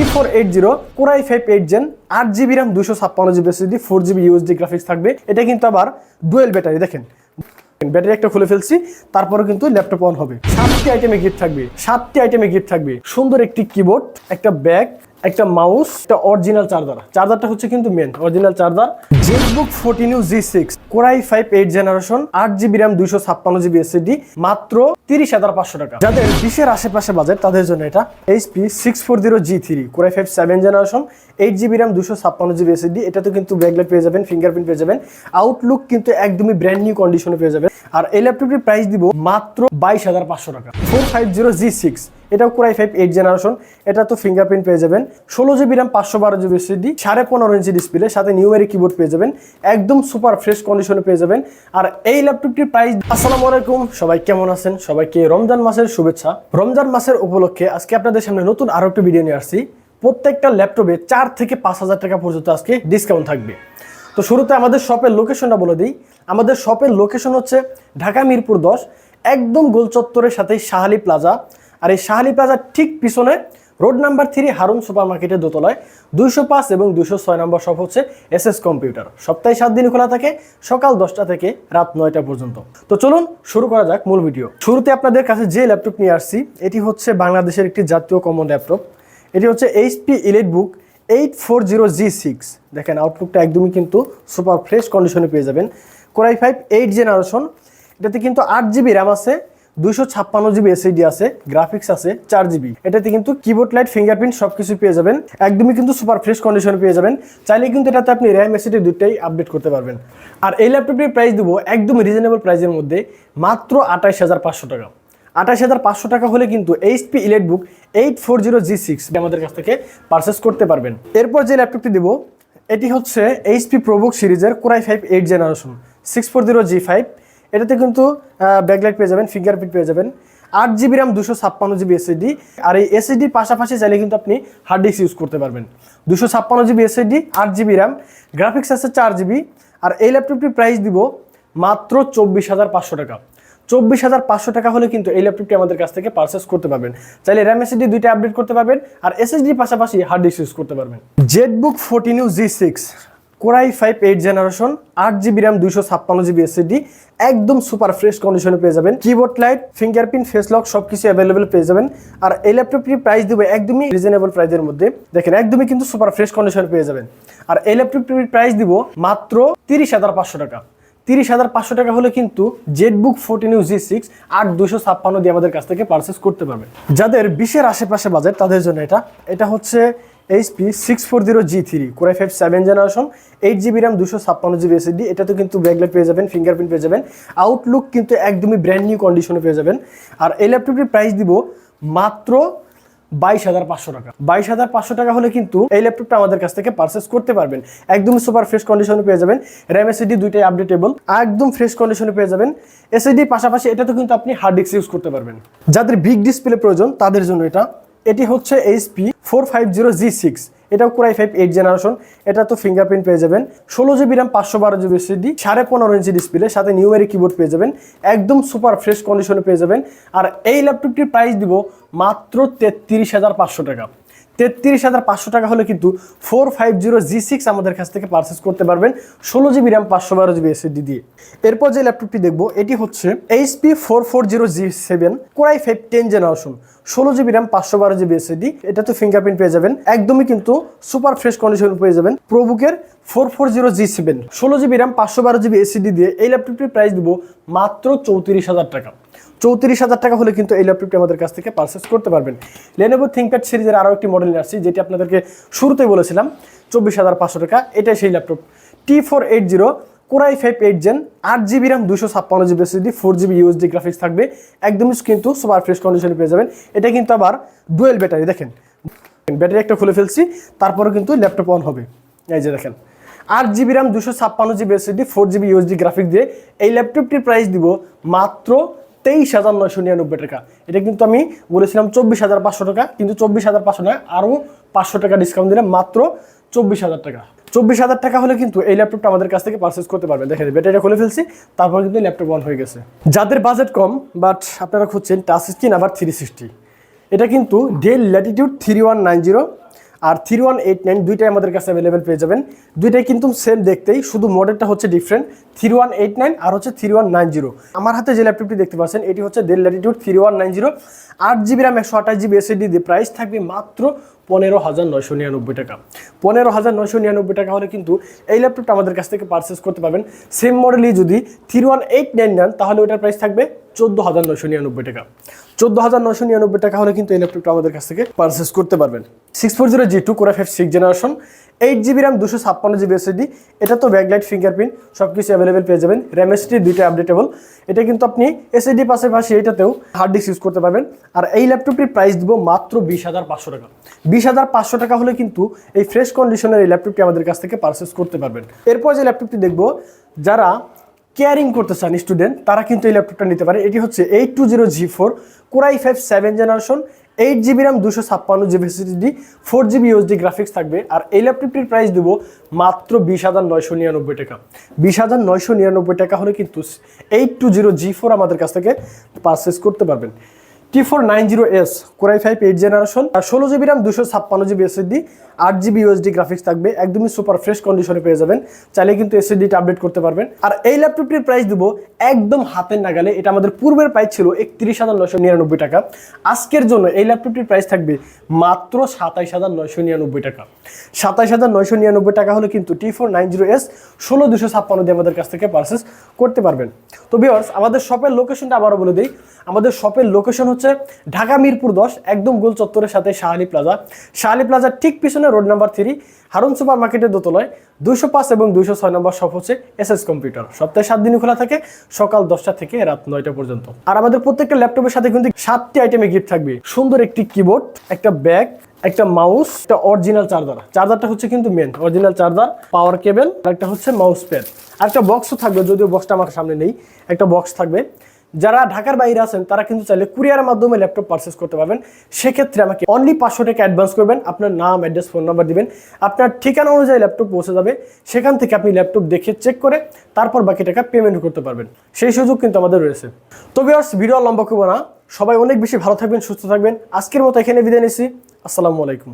T480 Core i5 8 Gen 8GB RAM 256GB SSD 4GB USD graphics থাকবে। এটা কিন্তু আবার ডুয়েল ব্যাটারি। দেখেন ব্যাটারি একটা খুলে ফেলছি, তারপরে কিন্তু ল্যাপটপ অন হবে। 7টি আইটেমে গিফট থাকবে সুন্দর একটি কিবোর্ড, একটা ব্যাগ, একটা মাউস, একটা অরিজিনাল চার্জারটা হচ্ছে কিন্তু main original charger. ZBook 14U G6 Core i5 8 generation 8GB RAM 256GB SSD মাত্র 30,500 টাকা। যাদের 20-এর আশেপাশে বাজেট তাদের জন্য এটা HP 640 G3 Core i5 7 generation 8GB RAM 256GB SSD। এটাতে কিন্তু ব্যাকলাইট পেয়ে যাবেন, ফিঙ্গারপ্রিন্ট পেয়ে যাবেন, আউটলুক কিন্তু একদমই ব্র্যান্ড নিউ কন্ডিশনে পেয়ে যাবেন। আর এই ল্যাপটপটির প্রাইস দিব মাত্র 22,500 টাকা। 450 G6 এটাও Core i5 8 জেনারেশন, এটা তো ফিঙ্গারপ্রিন্ট পেয়ে যাবেন, 16GB RAM 512GB SSD, 15.5 inch display, সাথে নিউমেরিক কিবোর্ড পেয়ে যাবেন, একদম সুপার ফ্রেশ কন্ডিশনে পেয়ে যাবেন। আর এই ল্যাপটপটির প্রাইস। আসসালামু আলাইকুম, সবাই কেমন আছেন? সবাইকে রমজান মাসের শুভেচ্ছা। রমজান মাসের উপলক্ষে আজকে আপনাদের সামনে নতুন আরো একটা ভিডিও নিয়ে আসছি। প্রত্যেকটা ল্যাপটপে 4 থেকে 5,000 টাকা পর্যন্ত আজকে ডিসকাউন্ট থাকবে। তো শুরুতে আমাদের শপের লোকেশনটা বলে দিই। আমাদের শপের লোকেশন হচ্ছে ঢাকা মিরপুর 10, একদম গোল চত্বরের সাথেই শাহালি প্লাজা। আর এই শাহালি প্লাজার ঠিক পিছনে রোড নাম্বার 3 হারুন সুপার মার্কেটের দোতলায় 205 এবং 206 নম্বর শপ হচ্ছে SS কম্পিউটার। সপ্তাহে 7 দিন খোলা থাকে, সকাল 10টা থেকে রাত 9টা পর্যন্ত। তো চলুন শুরু করা যাক মূল ভিডিও। শুরুতে আপনাদের কাছে যে ল্যাপটপ নিয়ে আসছি এটি হচ্ছে বাংলাদেশের একটি জাতীয় কমন ল্যাপটপ। এটি হচ্ছে HP EliteBook 840 G6। দেখেন আউটলুকটা একদমই কিন্তু সুপার ফ্রেশ কন্ডিশনে পেয়ে যাবেন। Core i5 8 জেনারেশন, এটাতে কিন্তু 8GB RAM আছে, 256GB SSD আছে, গ্রাফিক্স আছে 4GB। এটাতে কিন্তু কিবোর্ড লাইট, ফিঙ্গারপ্রিন্ট সবকিছু পেয়ে যাবেন, একদমই কিন্তু সুপার ফ্রেশ কন্ডিশনে পেয়ে যাবেন। চাইলে কিন্তু এটাতে আপনি RAM SSD দুটোই আপডেট করতে পারবেন। আর এই ল্যাপটপটির প্রাইস দিব একদম রিজনেবল প্রাইসের মধ্যে মাত্র 28,500 টাকা। 28,500 টাকা হলে কিন্তু HP EliteBook 840 G6 আমাদের কাছ থেকে পারচেস করতে পারবেন। এরপর যে ল্যাপটপটি দেব এটি হচ্ছে HP ProBook সিরিজের Core i5 8 জেনারেশন 640 G5। এটাতে কিন্তু ব্যাকলাইট পেয়ে যাবেন, ফিঙ্গারপ্রিন্ট পেয়ে যাবেন, 8GB RAM 256GB SSD। আর এই SSDর পাশাপাশি চাইলে কিন্তু আপনি হার্ড ডিস্ক ইউজ করতে পারবেন। 256GB SSD, 8GB RAM, graphics আছে 4GB। আর এই ল্যাপটপটির প্রাইস দিব মাত্র 24,500 টাকা। 24,500 টাকা হলে কিন্তু এই ল্যাপটপটি আমাদের কাছ থেকে পারচেস করতে পারবেন। চাইলে RAM SSD দুইটা আপডেট করতে পারবেন আর SSDর পাশাপাশি হার্ড ডিস্ক ইউজ করতে পারবেন। ZBook 14U G6 Core i5 8 generation 8GB RAM 256GB SSD, একদম সুপার ফ্রেশ কন্ডিশনে পেয়ে যাবেন। Keyboard light, fingerprint, face lock সবকিছু অ্যাভেলেবেল পেয়ে যাবেন। আর এই ল্যাপটপটির প্রাইস দেবো একদমই রিজনেবল প্রাইসের মধ্যে। দেখেন একদমই কিন্তু সুপার ফ্রেশ কন্ডিশনে পেয়ে যাবেন। আর এই ল্যাপটপটির প্রাইস দিব মাত্র 30,500 টাকা। 30,500 টাকা হলে কিন্তু ZBook 14U G6 8256 দিয়ে আমাদের কাছ থেকে পারচেস করতে পারবেন। যাদের 20-এর আশেপাশে বাজেট তাদের জন্য এটা হচ্ছে HP 640 G3 Core i5 7 generation 8GB RAM 256GB SSD। এটাতে কিন্তু ব্যাকলাইট পেয়ে যাবেন, ফিঙ্গারপ্রিন্ট পেয়ে যাবেন, আউটলুক কিন্তু একদমই ব্র্যান্ড নিউ কন্ডিশনে পেয়ে যাবেন। আর এই ল্যাপটপটির প্রাইস দিব মাত্র 22,500 টাকা। 22,500 টাকা হলে কিন্তু এই ল্যাপটপটা আমাদের কাছ থেকে পারচেস করতে পারবেন। একদম সুপার ফ্রেশ কন্ডিশনে পেয়ে যাবেন, RAM SSD দুইটাই আপডেটেবল, একদম ফ্রেশ কন্ডিশনে পেয়ে যাবেন। SSDর পাশাপাশি এটাতে কিন্তু আপনি হার্ড ডিস্ক ইউজ করতে পারবেন। যাদের বিগ ডিসপ্লে প্রয়োজন তাদের জন্য এটি হচ্ছে HP 450 G6। এটাও Core i5 8 জেনারেশন, এটা তো ফিঙ্গারপ্রিন্ট পেয়ে যাবেন, 16GB RAM 512GB SSD, 15.5 inch display, সাথে নিউমেরিক কিবোর্ড পেয়ে যাবেন, একদম সুপার ফ্রেশ কন্ডিশনে পেয়ে যাবেন। আর এই ল্যাপটপটির প্রাইস দিব মাত্র 33,500 টাকা। 33,500 টাকা হলে কিন্তু 450 G6 আমাদের কাছ থেকে পারচেস করতে পারবেন 16GB RAM 512GB SSD দিয়ে। এরপর যে ল্যাপটপটি দেখবো এটি হচ্ছে HP 440 G7 Core i5 10 generation 16GB RAM 512GB SSD। এটা তো ফিঙ্গারপ্রিন্ট পেয়ে যাবেন, একদমই কিন্তু সুপার ফ্রেশ কন্ডিশন পেয়ে যাবেন। প্রোবুকের 440 G7 16GB RAM 512GB SSD দিয়ে এই ল্যাপটপটির প্রাইস দিব মাত্র 34,000 টাকা। 34,000 টাকা হলে কিন্তু এই ল্যাপটপটি আমাদের কাছ থেকে পারচেস করতে পারবেন। Lenovo ThinkPad সিরিজের আরও একটি মডেল নিয়ে আসছি যেটি আপনাদেরকে শুরুতেই বলেছিলাম 24,500 টাকা। এটাই সেই laptop T480 Core i5 8 Gen 8GB RAM 256GB SSD 4GB USD graphics থাকবে, একদমই কিন্তু সুপার ফ্রেশ কন্ডিশনে পেয়ে যাবেন। এটা কিন্তু আবার ডুয়েল ব্যাটারি। দেখেন ব্যাটারি একটা খুলে ফেলছি, তারপরে কিন্তু ল্যাপটপ অন হবে। এই যে দেখেন 8GB RAM 256GB SSD 4GB USD graphics দিয়ে এই ল্যাপটপটির প্রাইস দিব মাত্র 23,999 টাকা। এটা কিন্তু আমি বলেছিলাম 24,500 টাকা, কিন্তু 24,500 টাকা আরও 500 টাকা ডিসকাউন্ট দিলে মাত্র 24,000 টাকা। 24,000 টাকা হলে কিন্তু এই ল্যাপটপটা আমাদের কাছ থেকে পারচেস করতে পারবেন। দেখেন ব্যাটারিটা খুলে ফেলছি, তারপর কিন্তু ল্যাপটপ অন হয়ে গেছে। যাদের বাজেট কম বাট আপনারা খুঁজছেন টাচ স্ক্রিন আবার 360, এটা কিন্তু Dell Latitude 3190 আর 3189 দুইটাই আমাদের কাছে অ্যাভেলেবেল পেয়ে যাবেন। দুইটাই কিন্তু সেম দেখতেই, শুধু মডেলটা হচ্ছে ডিফারেন্ট। 3189 আর হচ্ছে 3190। আমার হাতে যে ল্যাপটপটি দেখতে পাচ্ছেন এটি হচ্ছে del Latitude 3190, 8GB RAM 128GB SSD দিয়ে প্রাইস থাকবে মাত্র 15,999 টাকা। 15,999 টাকা হলে কিন্তু এই ল্যাপটপটা আমাদের কাছ থেকে পারচেস করতে পারবেন। সেম মডেলই যদি 3189 নেন তাহলে ওটার প্রাইস থাকবে 14,999 টাকা। 14,999 টাকা হলে কিন্তু এই ল্যাপটপটা আমাদের কাছ থেকে পারচেস করতে পারবেন। 640G2 Core i5 6th generation, 8GB RAM 256GB SSD। এটা তো ব্যাকলাইট, ফিঙ্গারপ্রিন্ট সব কিছু অ্যাভেলেবেল পেয়ে যাবেন। র্যাম এসএসডি দুইটা আপডেটেবল। এটা কিন্তু আপনি এসএসডি পাশাপাশি এটাতেও হার্ড ডিস্ক ইউজ করতে পারবেন। আর এই ল্যাপটপটির প্রাইস দিব মাত্র 20,500 টাকা। 20,500 টাকা হলে কিন্তু এই ফ্রেশ কন্ডিশনের এই ল্যাপটপটি আমাদের কাছ থেকে পারচেস করতে পারবেন। এরপর যে ল্যাপটপটি দেখবো, যারা কেয়ারিং করতে চান স্টুডেন্ট, তারা কিন্তু এই ল্যাপটপটা নিতে পারে। এটি হচ্ছে 820G4 Core i5 7th generation, 8GB RAM 256GB SSD, 4GB USD graphics থাকবে। আর এই ল্যাপটপটির প্রাইস দেবো মাত্র 20,999 টাকা। 20,999 টাকা হলে কিন্তু 820G4 আমাদের কাছ থেকে পারচেস করতে পারবেন। T490S Core i5 8th generation, 16GB RAM 256GB SSD, 8GB USD graphics থাকবে। একদমই সুপার ফ্রেশ কন্ডিশনে পেয়ে যাবেন। চাইলে কিন্তু এসএসডিটা আপডেট করতে পারবেন। আর এই ল্যাপটপটির প্রাইস দেবো একদম হাতের নাগালে। এটা আমাদের পূর্বের প্রাইস ছিল 31,999 টাকা। আজকের জন্য এই ল্যাপটপটির প্রাইস থাকবে মাত্র 27,999 টাকা। 27,999 টাকা হলে কিন্তু T490S 16256 দিয়ে আমাদের কাছ থেকে পারচেস করতে পারবেন। তো ভিউয়ার্স, আমাদের শপের লোকেশনটা আবারও বলে দিই। আমাদের শপের লোকেশন হচ্ছে ঢাকা মিরপুর 10, একদম গোল চত্বরের সাথে শাহালি প্লাজা। শাহালি প্লাজার ঠিক পিছনে রোড নাম্বার 3 হারুন সুপার মার্কেটের দোতলায় 205 এবং 206 নম্বর শপ হচ্ছে এসএস কম্পিউটার। সপ্তাহে 7 দিনই খোলা থাকে, সকাল 10টা থেকে রাত 9টা পর্যন্ত। আর আমাদের প্রত্যেকটা ল্যাপটপের সাথে কিন্তু 7টি আইটেমে গিফট থাকবে। সুন্দর একটি কিবোর্ড, একটা ব্যাগ, একটা মাউস, একটা অরিজিনাল চার্জার। চার্জারটা হচ্ছে কিন্তু মেন অরিজিনাল চার্জার, পাওয়ার কেবল, আর একটা হচ্ছে মাউস প্যাড। আর একটা বক্সও থাকবে, যদিও বক্সটা আমার সামনে নেই। একটা বক্স থাকবে। যারা ঢাকার বাইরে আছেন তারা কিন্তু চাইলে কুরিয়ারের মাধ্যমে ল্যাপটপ পারচেস করতে পারবেন। সেক্ষেত্রে আমাকে অনলি 500 টাকা অ্যাডভান্স করবেন। আপনার নাম, অ্যাড্রেস, ফোন নাম্বার দিবেন। আপনার ঠিকানা অনুযায়ী ল্যাপটপ পৌঁছে যাবে। সেখান থেকে আপনি ল্যাপটপ দেখে চেক করে তারপর বাকি টাকা পেমেন্ট করতে পারবেন। সেই সুযোগ কিন্তু আমাদের রয়েছে। তো ভিউয়ার্স, ভিডিও লম্বা করব না। সবাই অনেক বেশি ভালো থাকবেন, সুস্থ থাকবেন। আজকের মতো এখানে বিদায় নিচ্ছি। আসসালামু আলাইকুম।